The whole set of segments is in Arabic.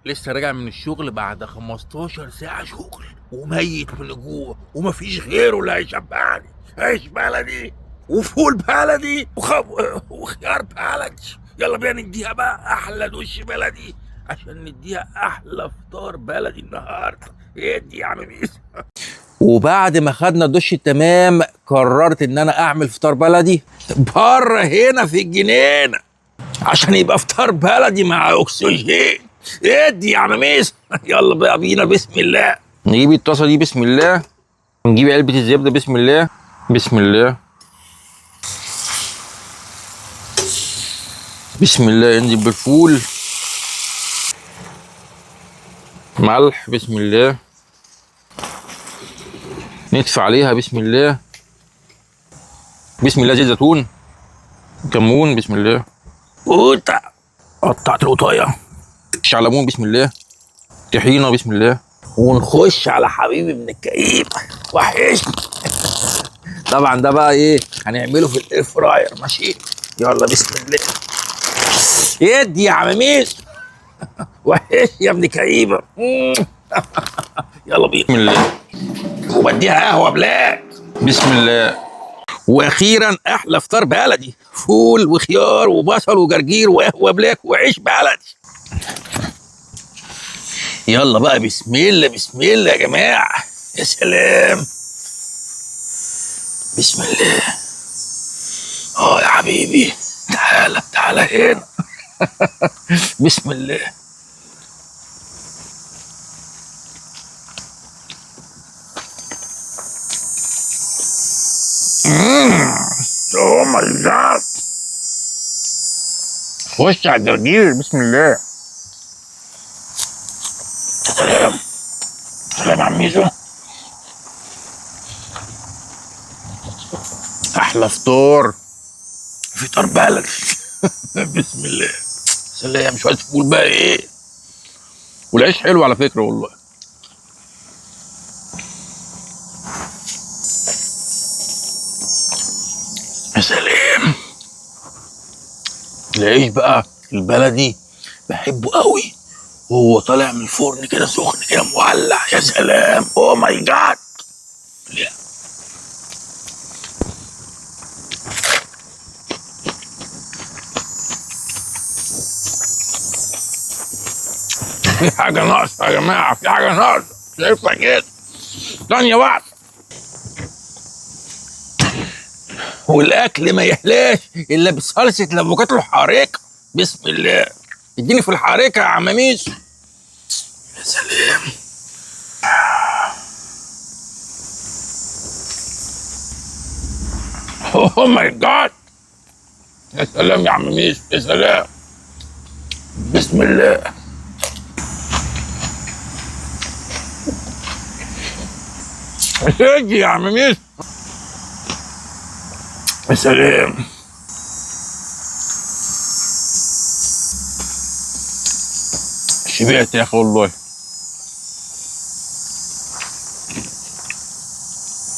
لسه راجع من الشغل بعد 15 ساعة شغل وميت من الجوع ومفيش غيره اللي هيشبعني. عيش بلدي وفول بلدي وخيار بلدي. يلا بينا نديها بقى احلى دش بلدي عشان نديها احلى فطار بلدي النهارده. ادي يا عم ميس. وبعد ما خدنا الدش التمام قررت ان انا اعمل فطار بلدي بره هنا في الجنينه عشان يبقى فطار بلدي مع اكسجين. ادي يا عم ميس. يلا بقى بينا، بسم الله. نجيب الطاسه دي بسم الله، ونجيب علبه الزبده بسم الله. بسم الله بسم الله. انزل بالفول، ملح بسم الله، ندفع عليها بسم الله. بسم الله. زيت زيتون، كمون بسم الله. قوطة، قطعت القطايه. خش على ليمون بسم الله، طحينه بسم الله، ونخش على حبيبي من الكئيب وحشني. طبعا ده بقى ايه هنعمله في الاير فراير. ماشي، يلا بسم الله. ادي يا عم ميس. وحش يا ابن كئيبه. يلا بينا بسم الله. وبديها قهوه بلاك بسم الله. واخيرا احلى فطار بلدي، فول وخيار وبصل وجرجير وقهوه بلاك وعيش بلدي. يلا بقى بسم الله بسم الله يا جماعه. يا سلام، بسم الله. يا حبيبي، تعالى تعالى هنا. بسم الله. اوه ماي جاد. خش على الجرجير بسم الله. سلام سلام يا عم ميزو. احلى فطار، فطار بلدي. بسم الله. سلام. شويه فول بقى ايه، والعيش حلو على فكره والله. يا سلام. العيش بقى البلدي بحبه قوي وهو طالع من الفرن كده سخن كده مولع. يا سلام، اوه ماي جاد. في حاجة ناقصة يا جماعة، في حاجة ناقصة. شايفها كده. ثانية واحدة. والأكل ما يحلاش إلا بصلصة الأفوكاتو الحارقة. بسم الله. اديني في الحارقة يا عم ميس. يا سلام. اوه ماي جاد. يا سلام يا عم ميس، يا سلام. بسم الله. اجي يا عم ميس. يا سلام. شبعت يا اخي والله.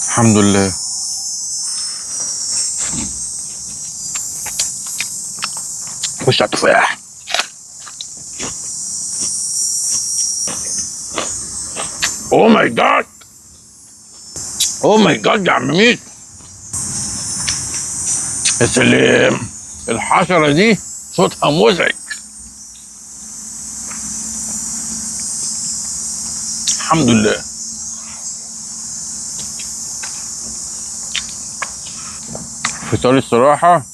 الحمد لله. خش على التفاح. اوه ماي جاد. اوه ماي جاد يا عم ميس. يا سلام. الحشرة دي صوتها مزعج. الحمد لله. فطار الصراحة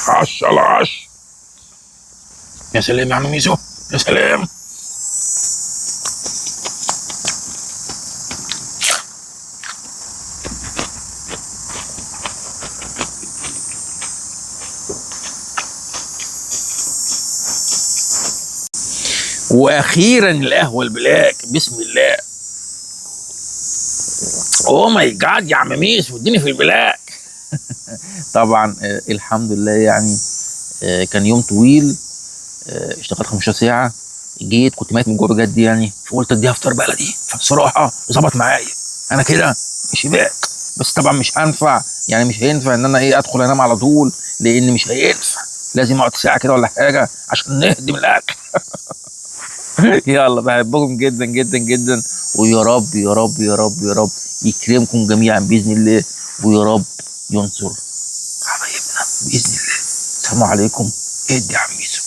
10 على 10. يا سلام يا عم ميزو، يا سلام. واخيرا القهوه البلاك بسم الله. اوه ماي جاد يا عم ميس، واديني في البلاك. طبعا الحمد لله يعني. كان يوم طويل. اشتغلت 15 ساعه. جيت كنت ميت من جوه بجد يعني، فقلت اديها فطار بلدي. فبصراحه ظبط معايا انا كده شبعت. بس طبعا مش هينفع ان انا ادخل انام على طول، لان مش هينفع. لازم اقعد ساعه كده ولا حاجه عشان نهدم الاكل. يلا بحبكم جدا جدا جدا، ويا رب يا رب يا رب يا رب يكرمكم جميعا باذن الله، ويا رب ينصر حبايبنا باذن الله. السلام عليكم. ادي يا عم يوسف.